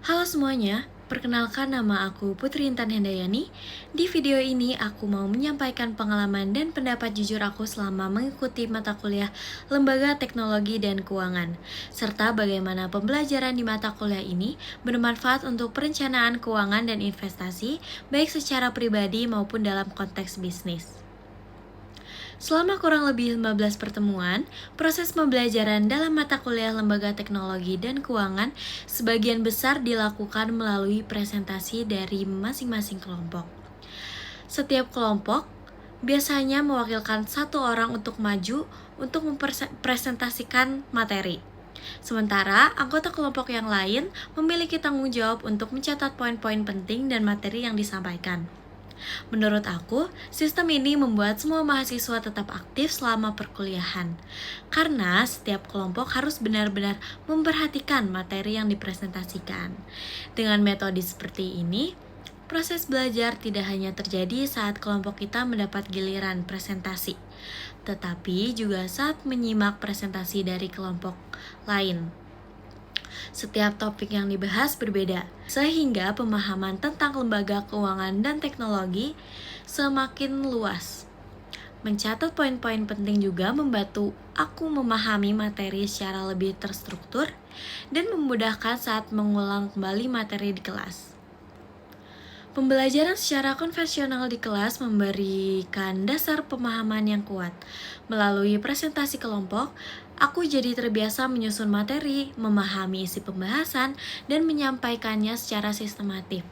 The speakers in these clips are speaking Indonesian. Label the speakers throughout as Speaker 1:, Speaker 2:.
Speaker 1: Halo semuanya, perkenalkan nama aku Putri Intan Hendayani. Di video ini aku mau menyampaikan pengalaman dan pendapat jujur aku selama mengikuti mata kuliah Lembaga Teknologi dan Keuangan, serta bagaimana pembelajaran di mata kuliah ini bermanfaat untuk perencanaan keuangan dan investasi, baik secara pribadi maupun dalam konteks bisnis. Selama kurang lebih 15 pertemuan, proses pembelajaran dalam mata kuliah Lembaga Teknologi dan Keuangan sebagian besar dilakukan melalui presentasi dari masing-masing kelompok. Setiap kelompok biasanya mewakilkan satu orang untuk maju untuk mempresentasikan materi. Sementara anggota kelompok yang lain memiliki tanggung jawab untuk mencatat poin-poin penting dan materi yang disampaikan. Menurut aku, sistem ini membuat semua mahasiswa tetap aktif selama perkuliahan. Karena setiap kelompok harus benar-benar memperhatikan materi yang dipresentasikan. Dengan metode seperti ini, proses belajar tidak hanya terjadi saat kelompok kita mendapat giliran presentasi, tetapi juga saat menyimak presentasi dari kelompok lain. Setiap topik yang dibahas berbeda, sehingga pemahaman tentang lembaga keuangan dan teknologi semakin luas. Mencatat poin-poin penting juga membantu aku memahami materi secara lebih terstruktur dan memudahkan saat mengulang kembali materi di kelas. Pembelajaran secara konvensional di kelas memberikan dasar pemahaman yang kuat. Melalui presentasi kelompok, aku jadi terbiasa menyusun materi, memahami isi pembahasan, dan menyampaikannya secara sistematif.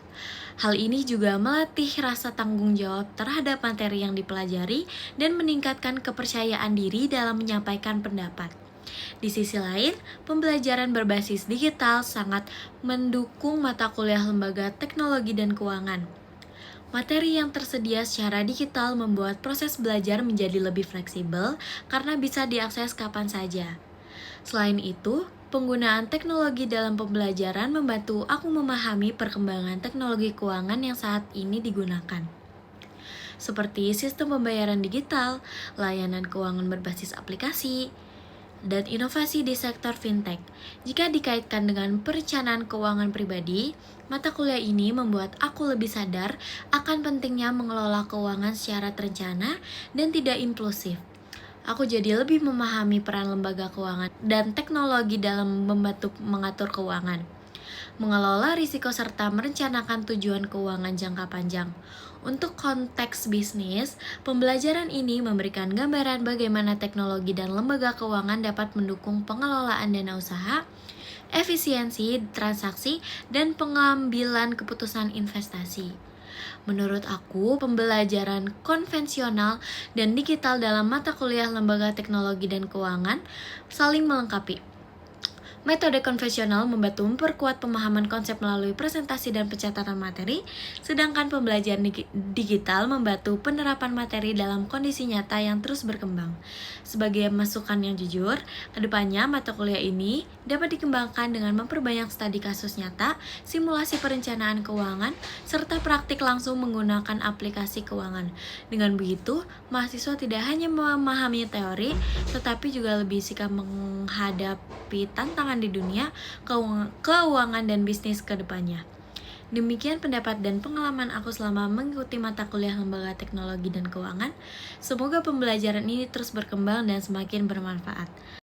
Speaker 1: Hal ini juga melatih rasa tanggung jawab terhadap materi yang dipelajari dan meningkatkan kepercayaan diri dalam menyampaikan pendapat. Di sisi lain, pembelajaran berbasis digital sangat mendukung mata kuliah Lembaga Teknologi dan Keuangan. Materi yang tersedia secara digital membuat proses belajar menjadi lebih fleksibel karena bisa diakses kapan saja. Selain itu, penggunaan teknologi dalam pembelajaran membantu aku memahami perkembangan teknologi keuangan yang saat ini digunakan, seperti sistem pembayaran digital, layanan keuangan berbasis aplikasi, dan inovasi di sektor fintech. Jika dikaitkan dengan perencanaan keuangan pribadi, mata kuliah ini membuat aku lebih sadar akan pentingnya mengelola keuangan secara terencana dan tidak impulsif. Aku jadi lebih memahami peran lembaga keuangan dan teknologi dalam membantu mengatur keuangan, mengelola risiko serta merencanakan tujuan keuangan jangka panjang. Untuk konteks bisnis, pembelajaran ini memberikan gambaran bagaimana teknologi dan lembaga keuangan dapat mendukung pengelolaan dana usaha, efisiensi transaksi, dan pengambilan keputusan investasi. Menurut aku, pembelajaran konvensional dan digital dalam mata kuliah Lembaga Teknologi dan Keuangan saling melengkapi. Metode konvensional membantu memperkuat pemahaman konsep melalui presentasi dan pencatatan materi, sedangkan pembelajaran digital membantu penerapan materi dalam kondisi nyata yang terus berkembang. Sebagai masukan yang jujur, kedepannya mata kuliah ini dapat dikembangkan dengan memperbanyak studi kasus nyata, simulasi perencanaan keuangan, serta praktik langsung menggunakan aplikasi keuangan. Dengan begitu, mahasiswa tidak hanya memahami teori, tetapi juga lebih sikap menghadapi tantangan di dunia keuangan dan bisnis ke depannya. Demikian pendapat dan pengalaman aku selama mengikuti mata kuliah Lembaga Teknologi dan Keuangan. Semoga pembelajaran ini terus berkembang dan semakin bermanfaat.